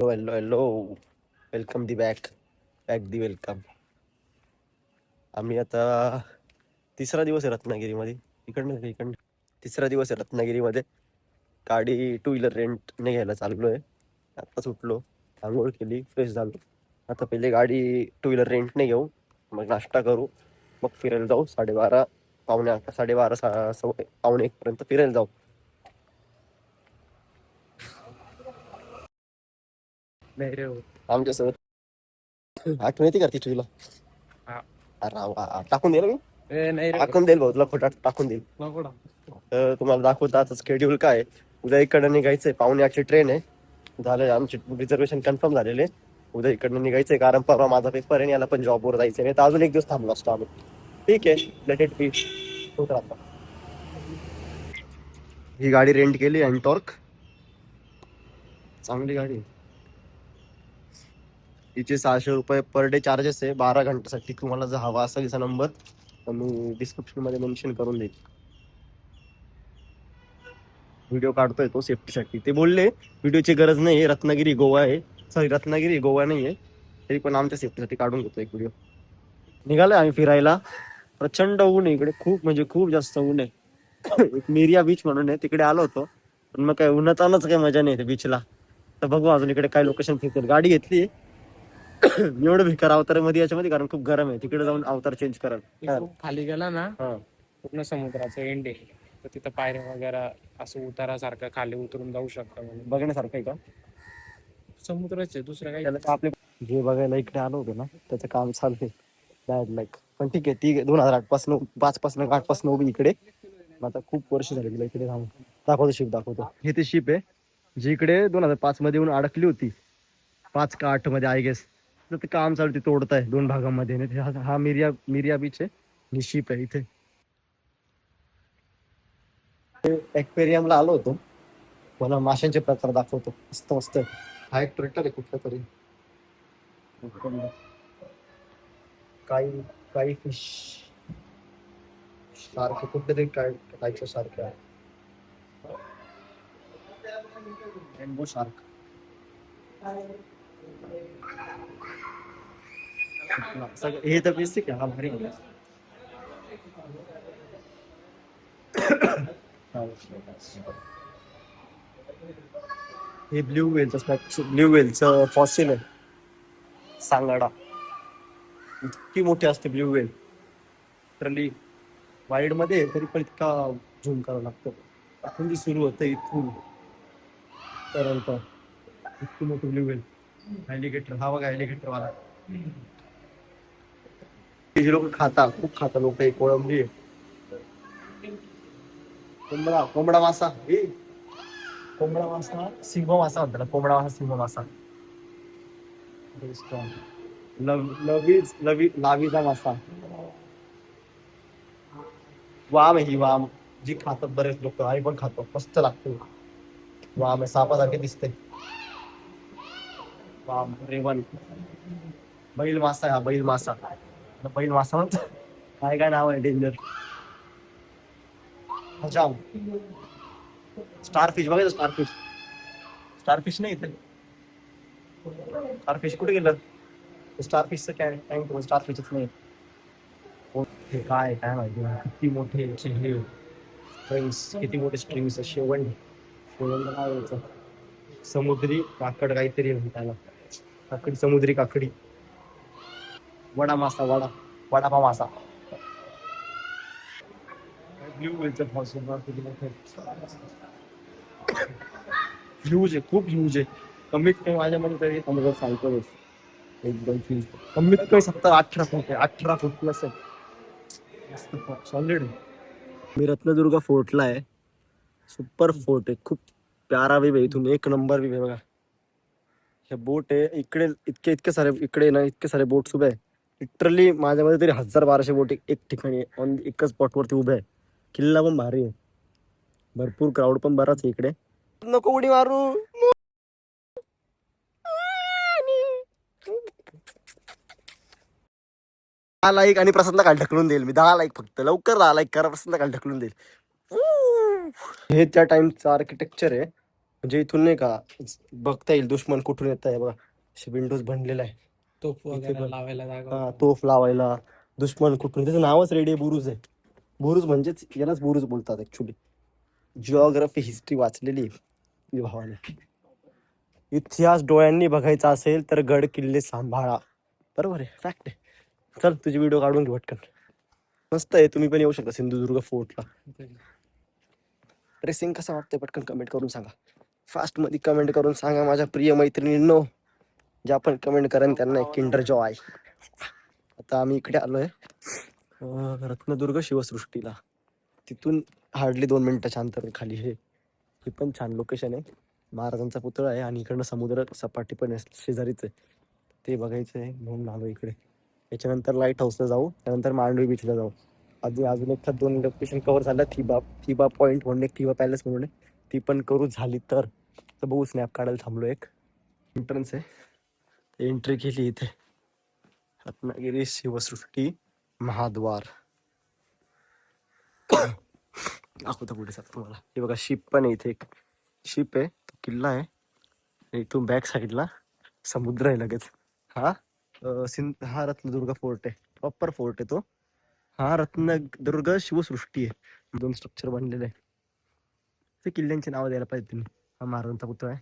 Hello hello, welcome दी back welcome. आम्ही आता तिसरा दिवस आहे रत्नागिरीमध्ये. इकडनं तिसरा दिवस आहे रत्नागिरीमध्ये. गाडी टू व्हीलर रेंटने घ्यायला चाललोय. आत्ताच उठलो, आंघोळ केली, फ्रेश झालो. आता पहिले गाडी टू व्हीलर रेंटने घेऊ, मग नाश्ता करू, मग फिरायला जाऊ. 12:30 पावणे 1 पर्यंत फिरायला जाऊ. नाही रे. आमच्यासोबत आठवण येते का ती तुला? हा. अरे टाकून दे ना मी. नाही रे. टाकून देईल भाऊ, तुला खोटा टाकून देईल. तर तुम्हाला दाखवतो आता स्केड्यूल काय आहे. उद्या इकडनं निघायचंय, 7:45ची ट्रेन आहे. झालंय आमचे रिझर्वेशन कन्फर्म झालेले. उद्या इकडनं निघायचंय, कारण परवा माझा पेपर आहे, याला पण जॉबवर जायचंय. नाही तर अजून एक दिवस थांबलो असतो आम्ही. ठीक आहे, लेट इट बी. होत राहता. ही गाडी रेंट केली अँटॉर्क, चांगली गाडी आहे. तिचे 600 रुपये पर डे चार्जेस आहे 12 घंट्यासाठी. तुम्हाला जर हवा असेल तिचा नंबर तर मी डिस्क्रिप्शन मध्ये मेन्शन करून देईल. व्हिडिओ काढतोय तो सेफ्टीसाठी. ते बोलले व्हिडिओची गरज नाही, रत्नागिरी गोवा आहे. सॉरी, रत्नागिरी गोवा नाही आहे, तरी पण आमच्या सेफ्टीसाठी काढून घेतो एक व्हिडिओ. निघालोय आम्ही फिरायला. प्रचंड ऊन आहे इकडे, खूप म्हणजे खूप जास्त ऊन आहे. एक मिरिया बीच म्हणून आहे, तिकडे आलो होतो, पण मग काय उन्हातानाच काही मजा नाही बीचला. तर बघू अजून इकडे काय लोकेशन फिरतील. गाडी घेतली एवढं भिकार अवतार मध्ये याच्यामध्ये, कारण खूप गरम आहे. तिकडे जाऊन अवतार चेंज कराल. खाली गेला ना, पूर्ण समुद्राचं एंड आहे, तर तिथं पायऱ्या वगैरे असं उतारासारखं खाली उतरून जाऊ शकता. म्हणजे बघण्यासारखं आहे का? समुद्रच आहे, दुसरं काही. आपले जे बघायला इकडे आलो होतो ना, त्याचं काम चालू आहे. बॅड लक, पण ठीक आहे. ती 2008 पासून 5 पासून 8 पासून उभी इकडे. आता खूप वर्ष झाले तिला इकडे राहून. दाखवतो शिप, दाखवतो. हे ते शिप आहे जी इकडे 2005 मध्ये येऊन अडकली होती, 5 का 8 मध्ये आय गेस. तर ते काम चालू, ते तोडत आहे 2 भागांमध्ये. हा मिरिया बीच आहे, ही शिप आहे इथे. एक्वेरियमला आलो होतो, मला माशांचे प्रकार दाखवतो. मस्त मस्त आहे. हा एक ट्रॅक्टर आहे कुठला तरी. काही फिश सारखे कुठले तरी कायच्या सारखे आहे. Rainbow shark. हे तर बेसिक आहे. हा भारी आहे. हे ब्ल्यू व्हेलचं फॉसिल आहे. सांगाडा इतकी मोठी असते ब्ल्यू व्हेल. लिटरली वाईड मध्ये तरी पण इतका झूम करावं लागतं. इथून सुरू होतं, इथून पर्यंत इतकी मोठी ब्ल्यू व्हेल. ॲलिगेटर, हा बघा ॲलिगेटर वाला. हे लोक खूप खाता लोक. एक कोळंबी, कोंबडा मासा, कोंबडा मासा, सिंह मासा म्हणतात. कोंबडा मासा, सिंह मासा. लावीचा मासा. वाम आहे ही, वाम जी खातात बरेच लोक, आम्ही पण खातो, मस्त लागतो. वाम आहे, सापासारखे दिसते. वाम, रेवन. बैल मासा आहे हा, बैल मासा. बैल मासा म्हणतो, काय नाव आहे डेंजर. हजाम. स्टारफिश बघायचं, स्टारफिश. स्टारफिश नाही इथे. स्टारफिश कुठे गेलं? स्टारफिशचं काय टँक, स्टारफिशच नाही. हे काय माहिती. किती मोठे स्ट्रिंग्स, किती मोठे स्ट्रिंग्स. शेवंड नाव यायचं. समुद्री काकड काहीतरी त्याला. काकडी, समुद्री काकडी. वडा मासा, वडापाव मासा. ब्ल्यू व्हेलचं ह्यूज आहे, खूप ह्यूज आहे. कमीत कमी माझ्या मध्ये तरी समजा सांगतो, एकदम कमीत कमी 17-18 फूट आहे. 18 फूट प्लस आहे. सॉलिड. मी रत्नदुर्ग फोर्टला आहे. सुपर फोर्ट आहे, खूप प्यारा व्यू आहे इथून. एक नंबर व्यू आहे बघा. हे बोट आहे इकडे, इतके सारे इकडे ना, इतके सारे बोट्स उभे आहे. लिटरली माझ्यामध्ये तरी 1000-1200 बोट एक ठिकाणी ऑन एकच स्पॉटवरती उभे आहे. किल्ला पण भारी आहे, भरपूर क्राऊड पण बराच आहे इकडे. नको उडी मारू. लाईक आणि प्रसादला काल ढकलून देईल मी. 10 लाईक फक्त, लवकर 10 लाईक करा, प्रसादला काल ढकलून देईल. हे त्या टाइमचं आर्किटेक्चर आहे. म्हणजे इथून नाही का बघता येईल दुश्मन कुठून येत आहे बघा. विंडोज बनलेला आहे. तोफ इथे वगैरे पण. लावायला जागा हा, होती. तोफ लावायला दुश्मन कुठून, त्याचं नावच रेडी बुरुज आहे. बुरुज म्हणजेच यालाच बुरुज बोलतात ऍक्च्युली. जिओग्राफी हिस्ट्री वाचलेली आहे मी भावाने. इतिहास डोळ्यांनी बघायचा असेल तर गड किल्ले सांभाळा. बरोबर आहे, फॅक्ट आहे. चल तुझी व्हिडिओ काढून घे पटकन. मस्त आहे, तुम्ही पण येऊ शकता सिंधुदुर्ग फोर्टला. ड्रेसिंग कसं वाटतंय पटकन कमेंट करून सांगा. फास्ट मध्ये कमेंट करून सांगा माझ्या प्रिय मैत्रिणींनो. जे आपण कमेंट करेन त्यांना एक किंडर जॉय. आता आम्ही इकडे आलोय रत्नदुर्ग शिवसृष्टीला. तिथून हार्डली 2 मिनिटाच्या अंतर खाली हे पण छान लोकेशन आहे. महाराजांचा पुतळा आहे आणि इकडनं समुद्र सपाटी पण आहे, शेजारीच आहे. ते बघायचं आहे म्हणून आलो इकडे. त्याच्यानंतर लाईट हाऊसला जाऊ, त्यानंतर मांडवी बीचला जाऊ. अजून एक 2 लोकेशन कव्हर झालं. थिबा पॉईंट म्हणून एक, थिबा पॅलेस म्हणून आहे, ती पण करू झाली तर बघू. स्नॅप काढायला थांबलो. एक एंट्रन्स आहे, एंट्री केली इथे. रत्नागिरी शिवसृष्टी महाद्वार. दाखवतो पुढे सर तुम्हाला. हे बघा शिप पण आहे इथे. एक शिप आहे, तो किल्ला आहे. इथून बॅक साईडला समुद्र आहे लगेच. हा हा रत्नदुर्ग फोर्ट आहे, प्रॉपर फोर्ट आहे तो. हा रत्नदुर्ग शिवसृष्टी आहे. 2 स्ट्रक्चर बनलेले आहे. ते किल्ल्यांची नावं द्यायला पाहिजे तुम्ही. हा महाराजांचा पुतळा आहे.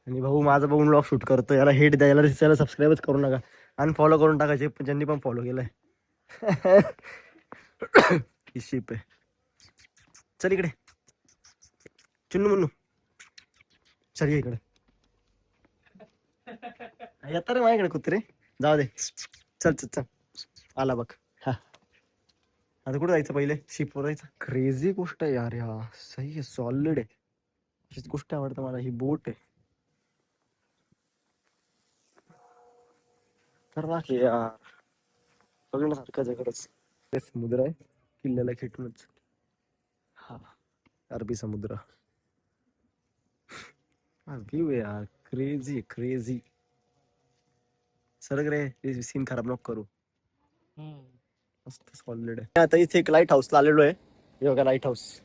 आणि भाऊ माझा बघून ब्लॉग शूट करतो, याला हेट द्यायला त्याला सबस्क्राईबच करू नका. अनफॉलो करून टाकायचे ज्यांनी पण फॉलो केलंय. ही शिप आहे. चल इकडे चुन्नू मुन्नू, चल ये इकडे. येता रे माझ्याकडे कुत्रे, जाऊ दे. चल चल चल, आला बघ. हा, आता कुठं जायचं, पहिले शिपवर जायचं. क्रेझी गोष्ट आहे यार, या सही आहे, सॉलिड आहे. अशीच गोष्ट आवडतं मला. ही बोट आहे तर राखी यार, बघण्यासारखं जगडच. ते समुद्र आहे किल्ल्याला खेटूनच. हा, अरबी समुद्र. व्ह्यू आहे यार, क्रेझी क्रेझी. सरक रे, सीन खराब नको करू. मस्त सॉलिड आहे. आता इथे एक लाईट हाऊसला आलेलो आहे. ये बघा लाईट हाऊस.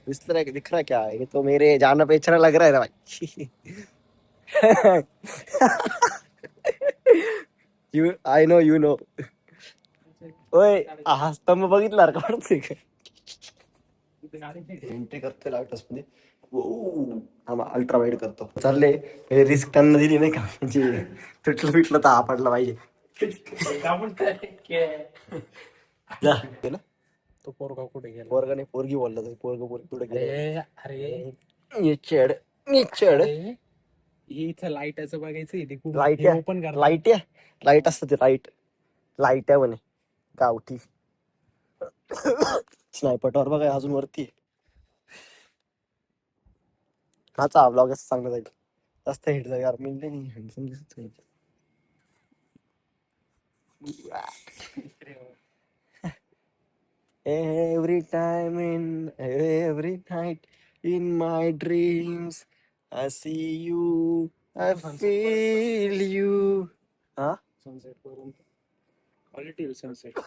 दिख रहा है क्या? ये तो मेरे जाना पेचना लग रहा है रे भाई. I know you know. ओय, हा स्तंभ बघितला का? एंट्री करतोय लाईट हाऊस मध्ये. अल्ट्रा वाईड करतो. चालले रिस्क त्यांना दिली नाही का, म्हणजे तुटलं पिटलं तर हा पडला पाहिजे. जा गेला. तो पोरगा कुठे गेला? पोरगा नाही, पोरगी बोलला तर. पोरग पुढे गेलं. अरे चढ चढ. हे इथं लाईटाचं बघायचं. लाईट ओपन कर. लाईट असतं ते. लाईट आहे म्हणे गावठी. स्नायपटॉर बघा अजून वरती. हाचा ब्लॉग असं चांगला जाईल. जास्त हिट जाईल यार. मिळले नाही हँडसम दिसत नाही. Every time in every night in my dreams I see you, I feel you. Huh? Sunset करून quality sunset.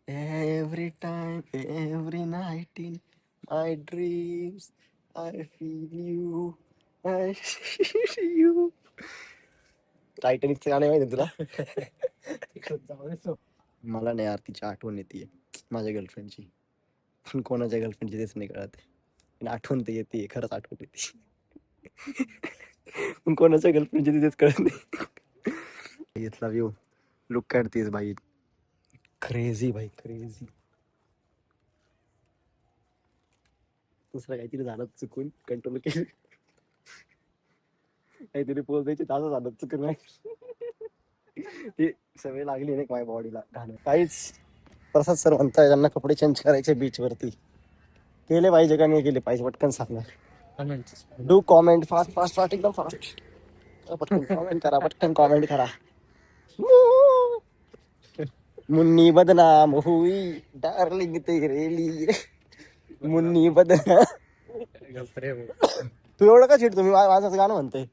Every time, every night in my dreams I feel you, I feel you. टायटॅनिकचं गाणं माहिती तुला? मला नाही यार, तिची आठवण येते माझ्या गर्लफ्रेंडची. पण कोणाच्या गर्लफ्रेंडची तेच नाही कळत. पण आठवण तर येते, खरंच आठवण येते. पण कोणाच्या गर्लफ्रेंडची तेच कळत नाही. इथला व्ह्यू, लुक ॲट दिस भाई. क्रेझी भाई, क्रेझी. दुसरं काहीतरी झालं चुकून, कंट्रोल केलं. काहीतरी पोच द्यायची तास झालं चुकून. ती सवय लागली नाही माझ्या बॉडीला घालून. काहीच. प्रसाद सर म्हणताय त्यांना कपडे चेंज करायचे बीच वरती. केले पाहिजे का नाही केले पाहिजे पटकन सांगणार. Do comment fast fast fast, एकदम फास्ट. पटकन कॉमेंट करा, पटकन कॉमेंट करा. मुन्नी बदनाम हुई डार्लिंग तेरे लिए. मुन्नी बदनाम. तू एवढं का चिडतो? मी माझं गाणं म्हणतोय.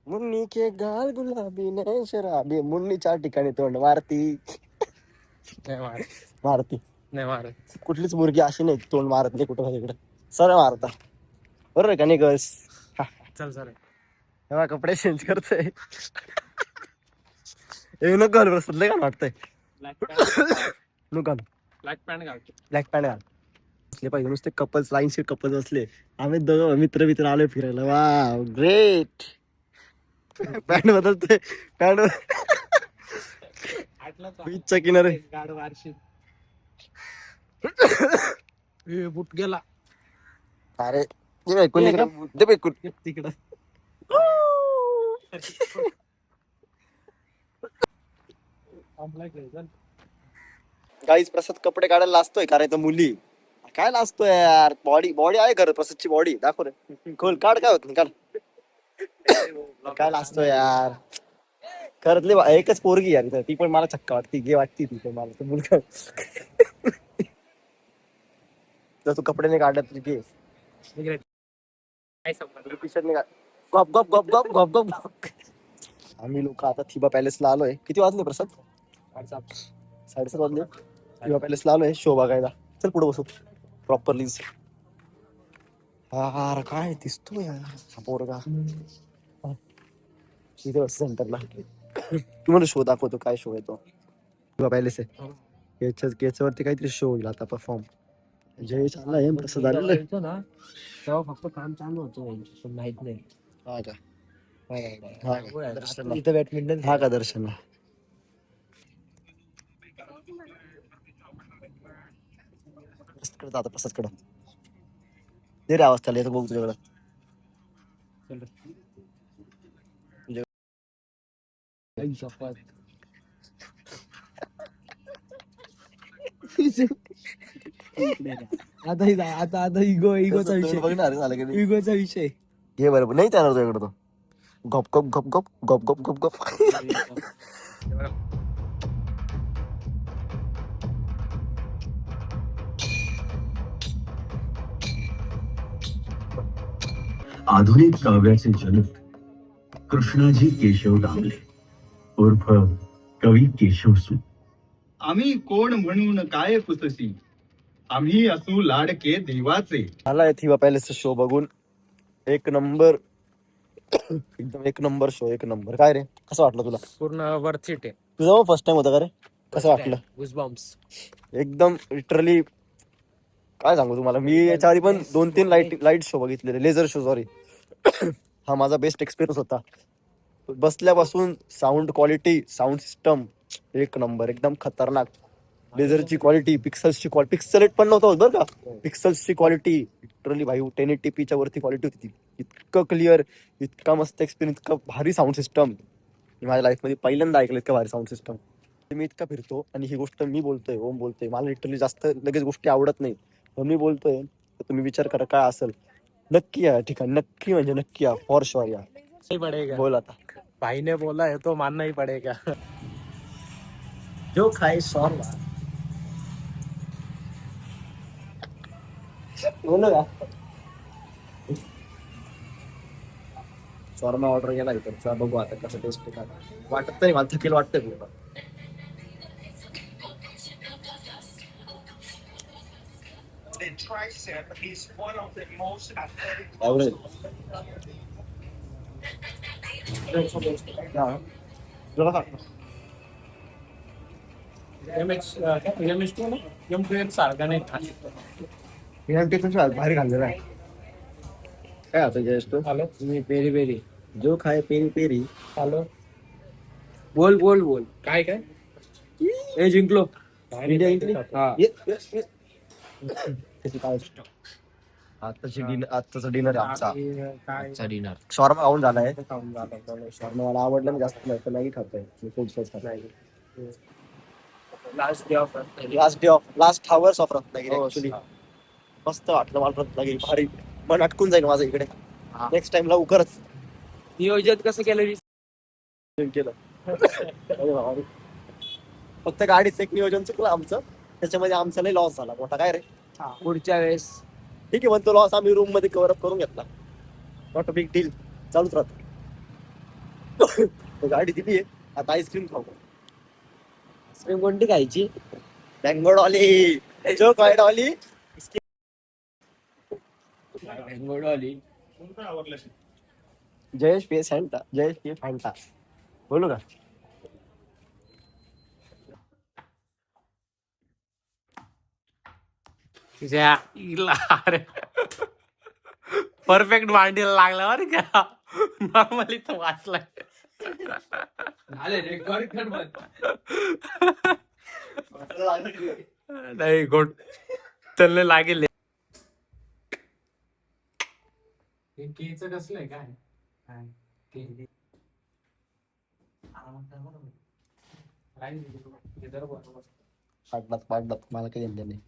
मुन्नी के गाल गुलाबी ने शराबी. मुन्नी 4 ठिकाणी तोंड मारती. मारती. नाही मारत. कुठलीच मुलगी अशी नाही तोंड मारत नाही कुठं इकडे, सरळ मारता. बरोबर आहे का नाही गर्ल्स? चल सर. तेव्हा कपडे चेंज करतोय. हे नको घालू बसत का वाटतंय. नको घालू. ब्लॅक पॅन्ट घालतो. ब्लॅक पॅन्ट घाल. असले पाहिजे नुसते कपल्स, लाईन शीट कपल्स असले. आम्ही दोघं मित्र मित्र आलोय फिरायला. वा ग्रेट. पॅन्ट बदलतोय. पॅन्ट बीचच्या किनारे. गाड वारशी. बुट गेला अरे तिकडं. गाईज प्रसाद कपडे काढायला लाजतोय कारण मुली काय लाजतोय यार. बॉडी बॉडी आहे खरं प्रसादची बॉडी दाखव रे. खोल काढ काय होत नाही काढ. काय लाजतोय यार. खरंतली एकच पोरगी यार इथं, ती पण मला चक्का वाटती गे वाटती ती पण मला. मुलगा जर तू कपडे नाही काढत तुझी घे. काय संबंध? टी शर्ट नाही गप गप गप गप गप गप गप. आम्ही लोक आता थिबा पॅलेसला आलोय. किती वाजले प्रसाद? 7:30 वाजले. थिबा पॅलेसला आलोय शो बघायला. चल पुढे बसू प्रॉपरली. यार काय दिसतो यार हा पोरगा. इथे बस सेंटरला. तुम्हाला शो दाखवतो काय शो आहे तो. थिबा पॅलेस आहे याच्यावरती काहीतरी शो होईल आता परफॉर्म. जय चाललाय प्रसाद आलेलं आहे. तेव्हा फक्त काम चालू होतं पण माहित नाही. हा का? हा का? दर्शनला. इथं बॅडमिंटन. हा का दर्शन? आता प्रसादकडं दे रे आवाज. त्याला येतो बघ तुझ्याकडं. आता इगोचा विषय. बघणार झालं की नाही? इगोचा विषय. घे बरोबर नाही त्याला तुझ्याकडं तो. गप गप गप गप गप गप गप गप. आधुनिक काव्याचे जनक कृष्णाजी केशव दामले उर्फ कवी केशवसू. आम्ही कोण म्हणून काय पुससी, आम्ही असू लाडके देवाचे. मला थिबा पॅलेसचा शो बघून एक नंबर. एकदम एक नंबर शो. एक नंबर. काय रे कसं वाटलं तुला? पूर्ण वर्थ इट आहे. तुझं फर्स्ट टाइम होता का रे? कसं वाटलं? गुजबम्प्स. एकदम लिटरली काय सांगू तुम्हाला. मी याच्या आधी पण 2-3 लाईट शो बघितलेले. Laser show sorry. हा माझा बेस्ट एक्सपिरियन्स होता. बसल्यापासून साऊंड क्वालिटी, साऊंड सिस्टम एक नंबर. एकदम खतरनाक. लेझरची क्वालिटी, पिक्सल्सची क्वालिटी. पिक्सलेट पण नव्हतं बरं का. पिक्सल्सची क्वालिटी लिटरली भाई 1080p वरती क्वालिटी होती ती. इतकं क्लिअर, इतका मस्त एक्सपिरियन्स, इतकं भारी साऊंड सिस्टम. माझ्या लाईफमध्ये पहिल्यांदा ऐकलं इतकं भारी साऊंड सिस्टम. मी इतका फिरतो आणि ही गोष्ट मी बोलतोय, ओम बोलतोय. मला लिटरली जास्त लगेच गोष्टी आवडत नाही. पण मी बोलतोय तर तुम्ही विचार करा काय असेल. नक्की या ठिकाणी, नक्की म्हणजे नक्की या. फॉर शुअर या. पडेगा. बोल आता. भाई ने बोला है तो मानना ही पड़ेगा. जो खाए शॉर्मा. बोल का शॉर्मा ऑर्डर केला इकडचा. बघू आता कसं टेस्ट का. वाटत नाही मला थकेल वाटतंय पूर्ण. सारखा नाही. भारी खाल्लेला आहे. काय आता जस्ट हॅलो तुम्ही पेरी पेरी. जो खाए पेरी पेरी. हॅलो बोल बोल बोल. काय काय हे जिंकलो. इंडिया जिंकली? हा. आजचा डिनर आहे आमचा. काय डिनर शॉर्मा खाऊन झालाय. खाऊन झालं. शॉर्मा मला आवडलं. मी जास्त नाही तर नाही खातोय. मी फूड सॉस खातोय. Last day of last hours of Ratnagiri हो, ऍक्च्युली. मस्त वाटलं मला रत्नागिरी. भारी मन अटकून जाईल माझं इकडे. नेक्स्ट टाइम लवकरच नियोजन कसं केलं केलं. अरे बाबा. फक्त गाडीचं एक नियोजन चुकलं आमचं. त्याच्यामध्ये आमचा लय लॉस झाला मोठा. काय रे पुढच्या वेळेस ठीक आहे. पण तो लॉस आम्ही रूम मध्ये कव्हर अप करून घेतला. Not a big deal. चालूच राहतो. गाडी दिली आहे आता. आईस्क्रीम खाऊ. आईस्क्रीम कोणती खायची? बँगलोर वाली जो क्वाइट वाली जयेश पे फॅन्टा जयेश पे फॅन्टा बोलू का परफेक्ट मांडीला लागला बरं का नॉर्मली तो वाचलाय नाही गोड चलने लागेल केचं कसलंय काय पाडलात मला काही घेतलं नाही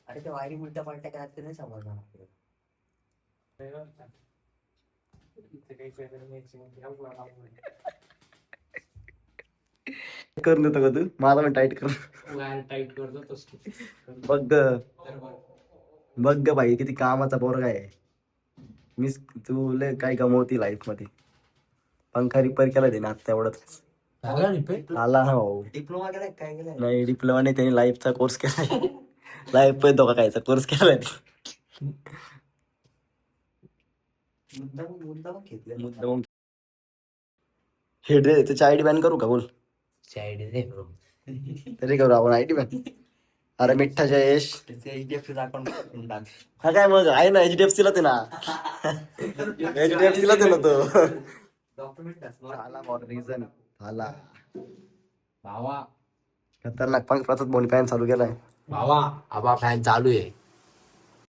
अरे ते वायरी उलट्या पालट्या काय ते नाही समजणार करून देतो का तू मला पण टाईट कर टाईट करतो बघ बघ ग भाई किती कामाचा पोरगा आहे मिस तू लय काय गमवती लाईफ मध्ये पंखा रिपेअर केला ते ना आता एवढंच आला हा भाऊ डिप्लोमा केलाय काय केलंय नाही डिप्लोमा नाही त्यांनी लाईफचा कोर्स केलाय लाईफ पण धोका खायचा कोर्स केलाय मुद्दाम घेतलं मुद्दाम हे ड्रे त्याची आयडी बॅन करू का बोल साईड दे ब्रो तरी करू आपण आयडी बॅन अरे मिठ्ठा जयेश HDFC चा अकाउंट टाक हा काय मग आहे ना HDFC ला ते ना HDFC ला ते ना तो डॉक्युमेंट झाला फॉर रिझन झाला भावा खतरनाक पंख प्रसाद बोनी पॅन चालू केलाय आबा फॅन चालू आहे